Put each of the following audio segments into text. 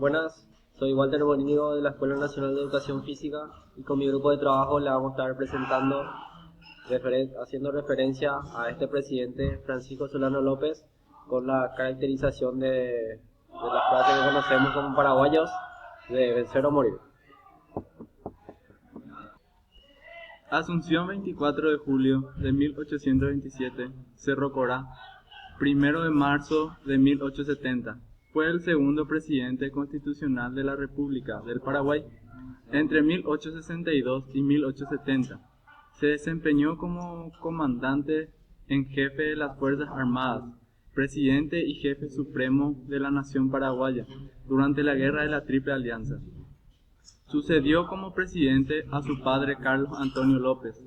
Buenas, soy Walter Bonillo de la Escuela Nacional de Educación Física y con mi grupo de trabajo le vamos a estar presentando, haciendo referencia a este presidente Francisco Solano López con la caracterización de la frase que conocemos como paraguayos de vencer o morir. Asunción 24 de julio de 1827, Cerro Corá, 1 de marzo de 1870. Fue el segundo presidente constitucional de la República del Paraguay entre 1862 y 1870. Se desempeñó como comandante en jefe de las Fuerzas Armadas, presidente y jefe supremo de la nación paraguaya durante la Guerra de la Triple Alianza. Sucedió como presidente a su padre Carlos Antonio López.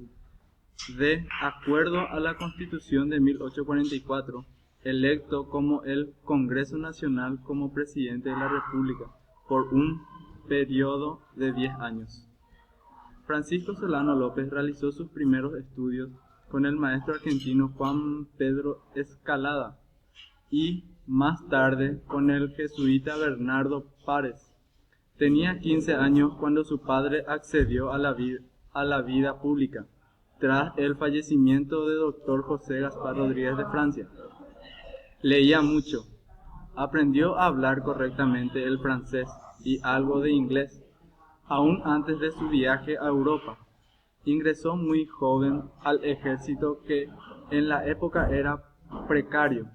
De acuerdo a la Constitución de 1844, electo como el Congreso Nacional como presidente de la República por un periodo de 10 años. Francisco Solano López realizó sus primeros estudios con el maestro argentino Juan Pedro Escalada y más tarde con el jesuita Bernardo Párez. Tenía 15 años cuando su padre accedió a la vida pública, tras el fallecimiento de Dr. José Gaspar Rodríguez de Francia. Leía mucho, aprendió a hablar correctamente el francés y algo de inglés, aún antes de su viaje a Europa. Ingresó muy joven al ejército que en la época era precario,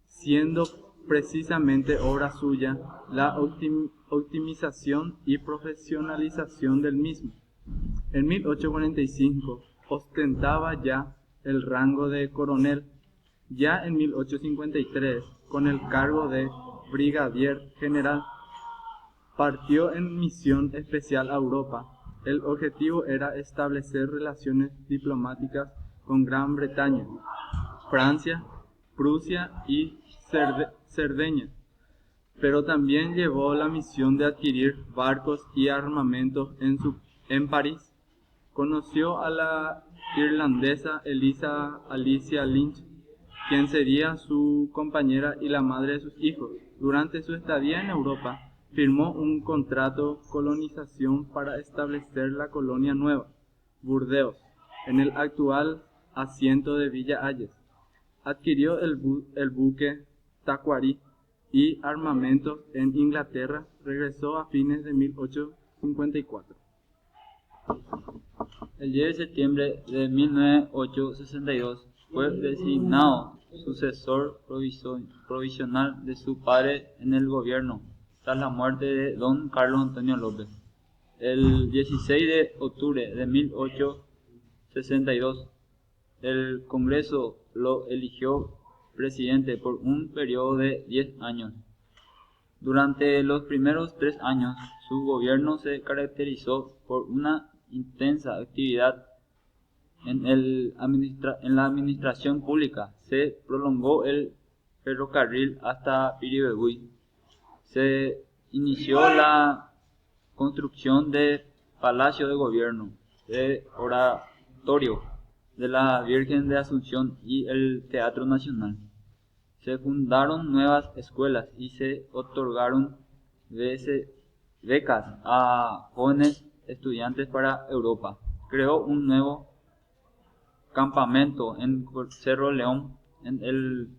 siendo precisamente obra suya la optimización y profesionalización del mismo. En 1845 ostentaba ya el rango de coronel. Ya en 1853, con el cargo de brigadier general, partió en misión especial a Europa. El objetivo era establecer relaciones diplomáticas con Gran Bretaña, Francia, Prusia y Cerdeña, pero también llevó la misión de adquirir barcos y armamentos en París. Conoció a la irlandesa Alicia Lynch, quien sería su compañera y la madre de sus hijos. Durante su estadía en Europa, firmó un contrato de colonización para establecer la colonia nueva, Burdeos, en el actual asiento de Villa Hayes. Adquirió el buque Tacuarí y armamentos en Inglaterra. Regresó a fines de 1854. El 10 de septiembre de 1862 fue designado sucesor provisional de su padre en el gobierno, tras la muerte de don Carlos Antonio López. El 16 de octubre de 1862, el Congreso lo eligió presidente por un periodo de 10 años. Durante los primeros 3 años, su gobierno se caracterizó por una intensa actividad en la administración pública. Se prolongó el ferrocarril hasta Piribebuy. Se inició la construcción de Palacio de Gobierno, de Oratorio de la Virgen de Asunción y el Teatro Nacional. Se fundaron nuevas escuelas y se otorgaron becas a jóvenes estudiantes para Europa. Creó un nuevo campamento en Cerro León en el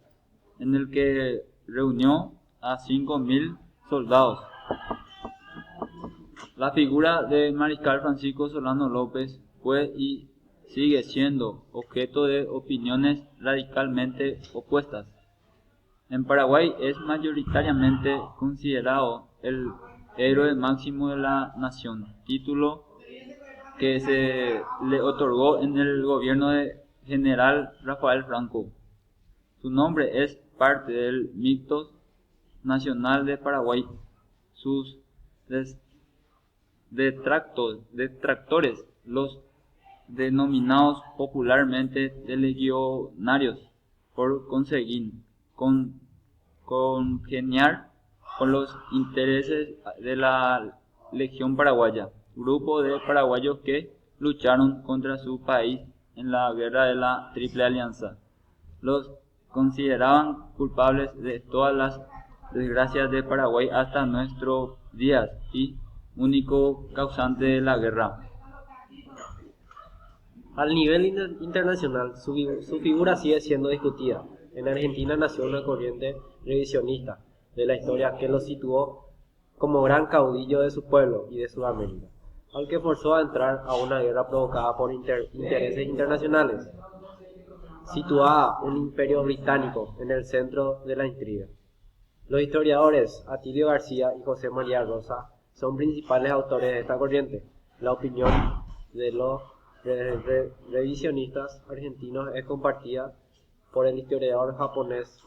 que reunió a 5.000 soldados. La figura de Mariscal Francisco Solano López fue y sigue siendo objeto de opiniones radicalmente opuestas. En Paraguay es mayoritariamente considerado el héroe máximo de la nación, título que se le otorgó en el gobierno de general Rafael Franco. Su nombre es parte del mito nacional de Paraguay. Sus detractores, los denominados popularmente legionarios, por conseguir congeniar con los intereses de la Legión Paraguaya, grupo de paraguayos que lucharon contra su país en la Guerra de la Triple Alianza. Los consideraban culpables de todas las desgracias de Paraguay hasta nuestros días y único causante de la guerra. Al nivel internacional, su figura sigue siendo discutida. En Argentina nació una corriente revisionista de la historia que lo situó como gran caudillo de su pueblo y de Sudamérica, aunque forzó a entrar a una guerra provocada por intereses internacionales. Situaba un imperio británico en el centro de la intriga. Los historiadores Atilio García y José María Rosa son principales autores de esta corriente. La opinión de los revisionistas argentinos es compartida por el historiador japonés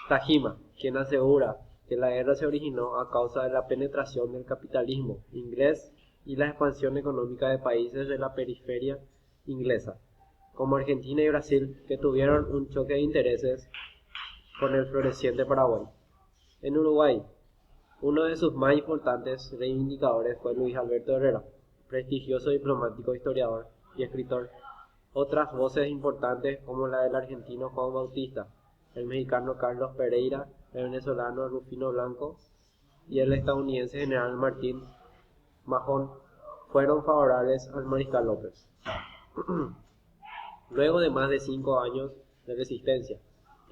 Tajima, quien asegura que la guerra se originó a causa de la penetración del capitalismo inglés y la expansión económica de países de la periferia inglesa, como Argentina y Brasil, que tuvieron un choque de intereses con el floreciente Paraguay. En Uruguay, uno de sus más importantes reivindicadores fue Luis Alberto Herrera, prestigioso diplomático, historiador y escritor. Otras voces importantes, como la del argentino Juan Bautista, el mexicano Carlos Pereira, el venezolano Rufino Blanco y el estadounidense general Martín Mahón, fueron favorables al mariscal López. Luego de más de 5 años de resistencia,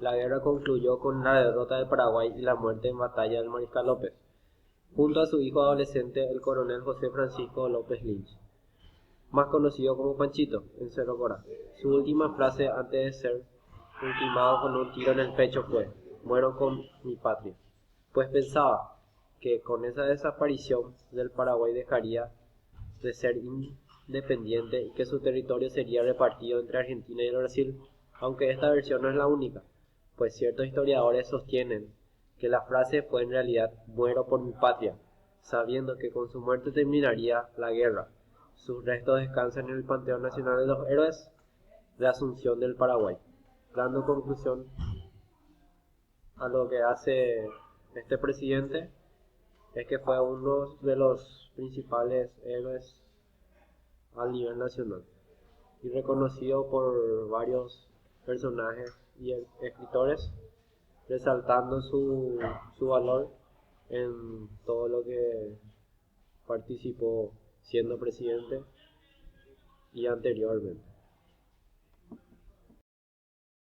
la guerra concluyó con la derrota de Paraguay y la muerte en batalla del mariscal López, junto a su hijo adolescente, el coronel José Francisco López Lynch, más conocido como Panchito, en Cerro Corá. Su última frase antes de ser ultimado con un tiro en el pecho fue: "Muero con mi patria", pues pensaba que con esa desaparición del Paraguay dejaría de ser independiente y que su territorio sería repartido entre Argentina y el Brasil, aunque esta versión no es la única, pues ciertos historiadores sostienen que la frase fue en realidad "muero por mi patria", sabiendo que con su muerte terminaría la guerra. Sus restos descansan en el Panteón Nacional de los Héroes de Asunción del Paraguay. Dando conclusión a lo que hace este presidente, es que fue uno de los principales héroes a nivel nacional y reconocido por varios personajes y escritores, resaltando su valor en todo lo que participó siendo presidente y anteriormente.